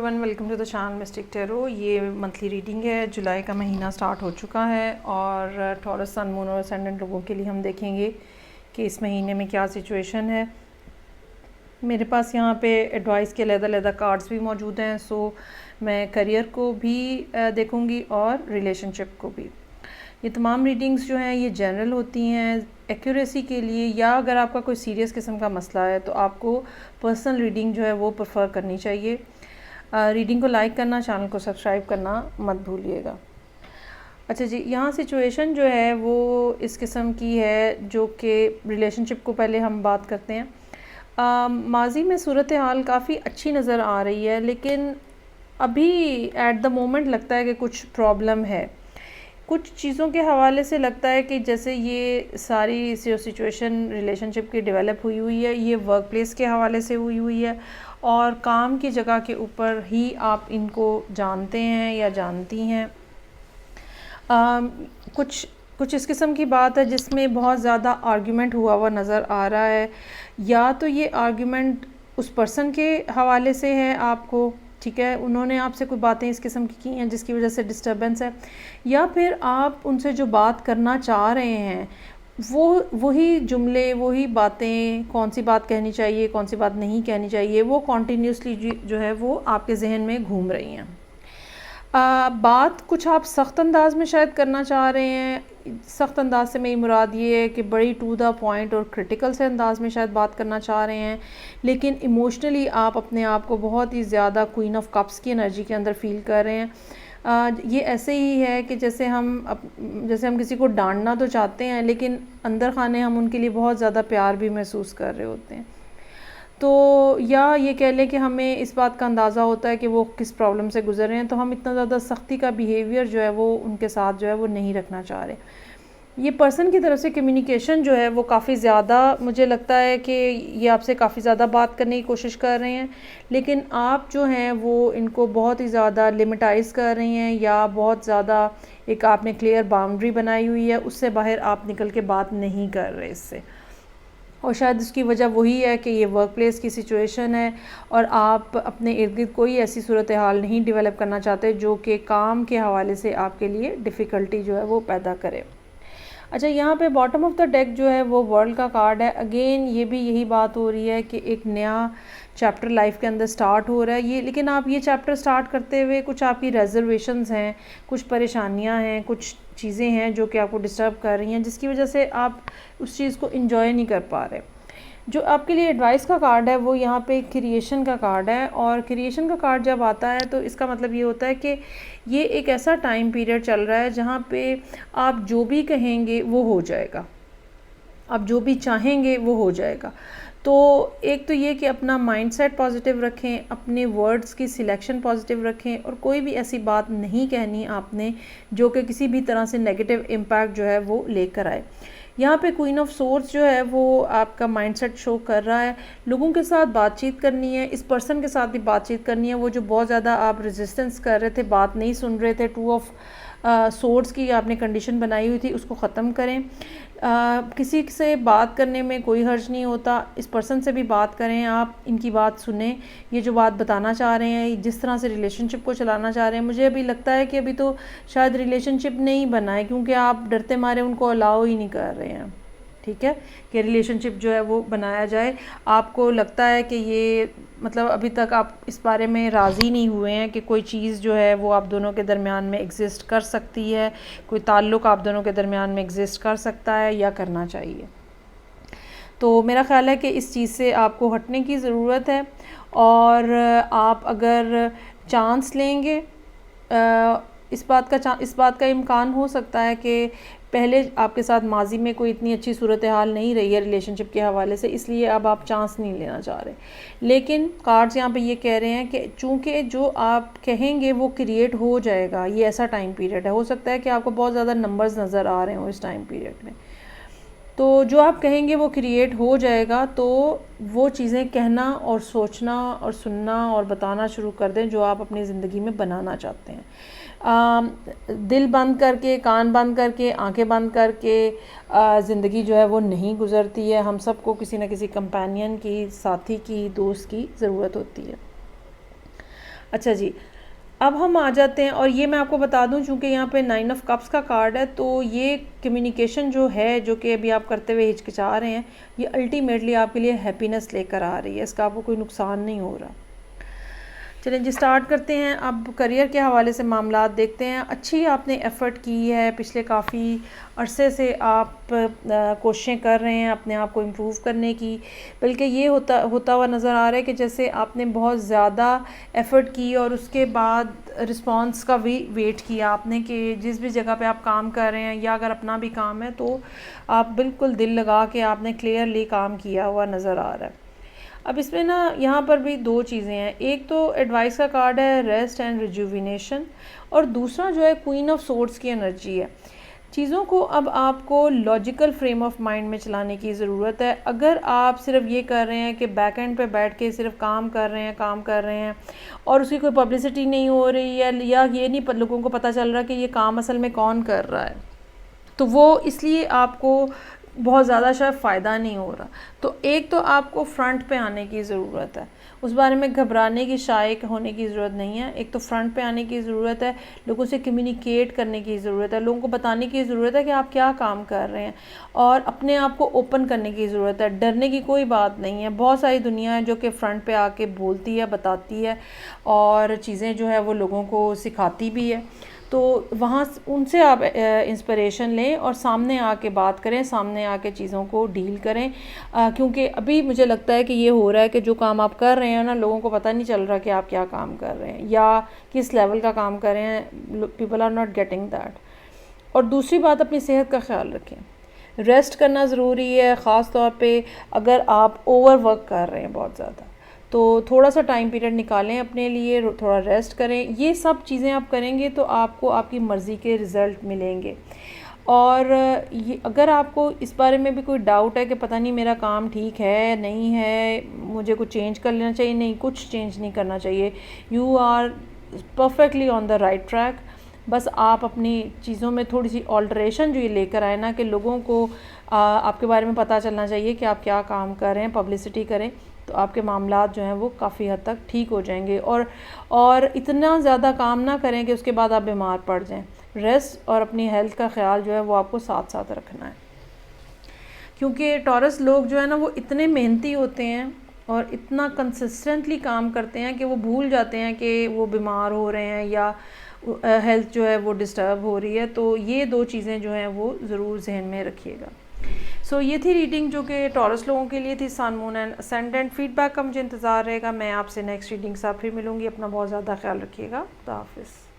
Everyone, welcome to the channel Mystic Tarot. ये monthly reading है। जुलाई का महीना स्टार्ट हो चुका है और टॉरस सन, मून और असेंडेंट लोगों के लिए हम देखेंगे कि इस महीने में क्या सिचुएशन है। मेरे पास यहाँ पे एडवाइस के अलग-अलग कार्ड्स भी मौजूद हैं। सो मैं करियर को भी देखूँगी और रिलेशनशिप को भी। ये तमाम रीडिंग्स जो हैं ये जनरल होती हैं एक्यूरेसी के लिए, या अगर आपका कोई सीरियस किस्म का मसला है तो आपको पर्सनल रीडिंग जो है वो प्रेफर करनी चाहिए। रीडिंग को लाइक करना, चैनल को सब्सक्राइब करना मत भूलिएगा। अच्छा जी, यहाँ सिचुएशन जो है वो इस किस्म की है जो कि रिलेशनशिप को पहले हम बात करते हैं। माजी में सूरत हाल काफ़ी अच्छी नज़र आ रही है, लेकिन अभी एट द मोमेंट लगता है कि कुछ प्रॉब्लम है। कुछ चीज़ों के हवाले से लगता है कि जैसे ये सारी जो सिचुएशन रिलेशनशिप की डेवलप हुई है ये वर्क प्लेस के हवाले से हुई है और काम की जगह के ऊपर ही आप इनको जानते हैं या जानती हैं। कुछ इस किस्म की बात है जिसमें बहुत ज़्यादा आर्ग्यूमेंट हुआ नज़र आ रहा है, या तो ये आर्ग्यूमेंट उस पर्सन के हवाले से है आपको, ठीक है, उन्होंने आपसे कोई बातें इस किस्म की हैं जिसकी वजह से डिस्टर्बेंस है, या फिर आप उनसे जो बात करना चाह रहे हैं वही जुमले, वही बातें, कौन सी बात कहनी चाहिए, कौन सी बात नहीं कहनी चाहिए, वो कॉन्टीन्यूसली जो है वो आपके जहन में घूम रही हैं। बात कुछ आप सख्त अंदाज में शायद करना चाह रहे हैं। सख्त अंदाज से मेरी मुराद ये है कि बड़ी टू द पॉइंट और क्रिटिकल से अंदाज में शायद बात करना चाह रहे हैं, लेकिन इमोशनली आप अपने आप को बहुत ही ज़्यादा क्वीन ऑफ कप्स की एनर्जी के अंदर फील कर रहे हैं। ये ऐसे ही है कि जैसे हम किसी को डांटना तो चाहते हैं, लेकिन अंदर खाने हम उनके लिए बहुत ज़्यादा प्यार भी महसूस कर रहे होते हैं। तो या ये कह लें कि हमें इस बात का अंदाज़ा होता है कि वो किस प्रॉब्लम से गुजर रहे हैं, तो हम इतना ज़्यादा सख्ती का बिहेवियर जो है वो उनके साथ जो है वो नहीं रखना चाह रहे। ये पर्सन की तरफ से कम्युनिकेशन जो है वो काफ़ी ज़्यादा, मुझे लगता है कि ये आपसे काफ़ी ज़्यादा बात करने की कोशिश कर रहे हैं, लेकिन आप जो हैं वो इनको बहुत ही ज़्यादा लिमिटाइज़ कर रही हैं, या बहुत ज़्यादा एक आपने क्लियर बाउंड्री बनाई हुई है, उससे बाहर आप निकल के बात नहीं कर रहे इससे। और शायद उसकी वजह वही है कि ये वर्क प्लेस की सिचुएशन है और आप अपने इर्द गिर्द कोई ऐसी सूरत हाल नहीं डेवलप करना चाहते जो कि काम के हवाले से आपके लिए डिफ़िकल्टी जो है वो पैदा करे। अच्छा, यहाँ पे बॉटम ऑफ द डेक जो है वो वर्ल्ड का कार्ड है। अगेन ये भी यही बात हो रही है कि एक नया चैप्टर लाइफ के अंदर स्टार्ट हो रहा है ये, लेकिन आप ये चैप्टर स्टार्ट करते हुए कुछ आपकी रिजर्वेशंस हैं, कुछ परेशानियां हैं, कुछ चीज़ें हैं जो कि आपको डिस्टर्ब कर रही हैं, जिसकी वजह से आप उस चीज़ को इंजॉय नहीं कर पा रहे। जो आपके लिए एडवाइस का कार्ड है वो यहाँ पे क्रिएशन का कार्ड है, और क्रिएशन का कार्ड जब आता है तो इसका मतलब ये होता है कि ये एक ऐसा टाइम पीरियड चल रहा है जहाँ पे आप जो भी कहेंगे वो हो जाएगा, आप जो भी चाहेंगे वो हो जाएगा। तो एक तो ये कि अपना माइंडसेट पॉजिटिव रखें, अपने वर्ड्स की सिलेक्शन पॉजिटिव रखें, और कोई भी ऐसी बात नहीं कहनी आपने जो कि किसी भी तरह से नेगेटिव इम्पैक्ट जो है वो लेकर आए। यहाँ पे क्वीन ऑफ सोर्ड्स जो है वो आपका माइंडसेट शो कर रहा है। लोगों के साथ बातचीत करनी है, इस पर्सन के साथ भी बातचीत करनी है। वो जो बहुत ज़्यादा आप रेजिस्टेंस कर रहे थे, बात नहीं सुन रहे थे, टू ऑफ सोर्ड्स की आपने कंडीशन बनाई हुई थी, उसको ख़त्म करें। किसी से बात करने में कोई हर्ज नहीं होता, इस पर्सन से भी बात करें, आप इनकी बात सुने, ये जो बात बताना चाह रहे हैं, जिस तरह से रिलेशनशिप को चलाना चाह रहे हैं। मुझे अभी लगता है कि अभी तो शायद रिलेशनशिप नहीं बना है, क्योंकि आप डरते मारे उनको अलाउ ही नहीं कर रहे हैं, ठीक है, कि रिलेशनशिप जो है वो बनाया जाए। आपको लगता है कि ये मतलब अभी तक आप इस बारे में राज़ी नहीं हुए हैं कि कोई चीज़ जो है वो आप दोनों के दरमियान में एग्जिस्ट कर सकती है, कोई ताल्लुक़ आप दोनों के दरमियान में एग्जिस्ट कर सकता है या करना चाहिए। तो मेरा ख़्याल है कि इस चीज़ से आपको हटने की ज़रूरत है, और आप अगर चांस लेंगे, इस बात का इम्कान हो सकता है कि पहले आपके साथ माजी में कोई इतनी अच्छी सूरत हाल नहीं रही है रिलेशनशिप के हवाले से, इसलिए अब आप चांस नहीं लेना चाह रहे। लेकिन कार्ड्स यहाँ पे ये कह रहे हैं कि चूँकि जो आप कहेंगे वो क्रिएट हो जाएगा, ये ऐसा टाइम पीरियड है। हो सकता है कि आपको बहुत ज़्यादा नंबर्स नज़र आ रहे हों इस टाइम पीरियड में, तो जो आप कहेंगे वो क्रिएट हो जाएगा। तो वो चीज़ें कहना और सोचना और सुनना और बताना शुरू कर दें जो आप अपनी ज़िंदगी में बनाना चाहते हैं। दिल बंद करके, कान बंद करके, आंखें बंद करके ज़िंदगी जो है वो नहीं गुज़रती है। हम सबको किसी न किसी कंपेनियन की, साथी की, दोस्त की ज़रूरत होती है। अच्छा जी, अब हम आ जाते हैं, और ये मैं आपको बता दूं चूंकि यहाँ पे 9 ऑफ कप्स का कार्ड है, तो ये कम्युनिकेशन जो है, जो कि अभी आप करते हुए हिचकिचा रहे हैं, ये अल्टीमेटली आपके लिए हैप्पीनेस लेकर आ रही है, इसका आपको कोई नुकसान नहीं हो रहा। चलें जी, स्टार्ट करते हैं। अब करियर के हवाले से मामला देखते हैं। अच्छी आपने एफ़र्ट की है, पिछले काफ़ी अरसे से आप कोशिशें कर रहे हैं अपने आप को इम्प्रूव करने की, बल्कि ये होता हुआ नज़र आ रहा है कि जैसे आपने बहुत ज़्यादा एफ़र्ट की और उसके बाद रिस्पॉन्स का भी वेट किया आपने, कि जिस भी जगह पे आप काम कर रहे हैं या अगर अपना भी काम है तो आप बिल्कुल दिल लगा के आपने क्लियरली काम किया हुआ नज़र आ रहा है। अब इसमें ना यहाँ पर भी दो चीज़ें हैं, एक तो एडवाइस का कार्ड है रेस्ट एंड रिजुविनेशन, और दूसरा जो है क्वीन ऑफ सोर्ड्स की एनर्जी है। चीज़ों को अब आपको लॉजिकल फ्रेम ऑफ माइंड में चलाने की ज़रूरत है। अगर आप सिर्फ ये कर रहे हैं कि बैक एंड पे बैठ के सिर्फ काम कर रहे हैं और उसकी कोई पब्लिसिटी नहीं हो रही है, या ये नहीं लोगों को पता चल रहा कि ये काम असल में कौन कर रहा है, तो वो इसलिए आपको बहुत ज़्यादा शायद फ़ायदा नहीं हो रहा। तो एक तो आपको फ्रंट पे आने की ज़रूरत है, उस बारे में घबराने की शायक होने की ज़रूरत नहीं है। एक तो फ्रंट पे आने की ज़रूरत है, लोगों से कम्युनिकेट करने की ज़रूरत है, लोगों को बताने की ज़रूरत है कि आप क्या काम कर रहे हैं, और अपने आप को ओपन करने की ज़रूरत है। डरने की कोई बात नहीं है, बहुत सारी दुनिया है जो कि फ्रंट पे आके बोलती है, बताती है, और चीज़ें जो है वो लोगों को सिखाती भी है। तो वहाँ उनसे आप इंस्पिरेशन लें और सामने आके बात करें, सामने आके चीज़ों को डील करें, क्योंकि अभी मुझे लगता है कि ये हो रहा है कि जो काम आप कर रहे हैं ना, लोगों को पता नहीं चल रहा कि आप क्या काम कर रहे हैं या किस लेवल का काम कर रहे हैं। People are not getting that. और दूसरी बात, अपनी सेहत का ख्याल रखें, रेस्ट करना ज़रूरी है, ख़ास तौर पे अगर आप ओवर वर्क कर रहे हैं बहुत ज़्यादा, तो थोड़ा सा टाइम पीरियड निकालें अपने लिए, थोड़ा रेस्ट करें। ये सब चीज़ें आप करेंगे तो आपको आपकी मर्ज़ी के रिज़ल्ट मिलेंगे। और ये अगर आपको इस बारे में भी कोई डाउट है कि पता नहीं मेरा काम ठीक है नहीं है, मुझे कुछ चेंज कर लेना चाहिए, नहीं, कुछ चेंज नहीं करना चाहिए। You are perfectly on the right track. बस आप अपनी चीज़ों में थोड़ी सी ऑल्टरेशन जो ये लेकर आए ना, कि लोगों को आपके बारे में पता चलना चाहिए कि आप क्या काम कर रहे हैं, पब्लिसिटी करें, तो आपके मामलात जो हैं वो काफ़ी हद तक ठीक हो जाएंगे। और इतना ज़्यादा काम ना करें कि उसके बाद आप बीमार पड़ जाएं। रेस्ट और अपनी हेल्थ का ख्याल जो है वो आपको साथ साथ रखना है, क्योंकि टॉरस लोग जो है ना वो इतने मेहनती होते हैं और इतना कंसिस्टेंटली काम करते हैं कि वो भूल जाते हैं कि वो बीमार हो रहे हैं या हेल्थ जो है वो डिस्टर्ब हो रही है। तो ये दो चीज़ें जो हैं वो ज़रूर जहन में रखिएगा। सो ये थी रीडिंग जो कि टॉरस लोगों के लिए थी, सन, मून एंड असेंडेंट। फीडबैक का मुझे इंतज़ार रहेगा। मैं आपसे नेक्स्ट रीडिंग के साथ फिर मिलूँगी। अपना बहुत ज़्यादा ख्याल रखिएगा। खुदा हाफिज़।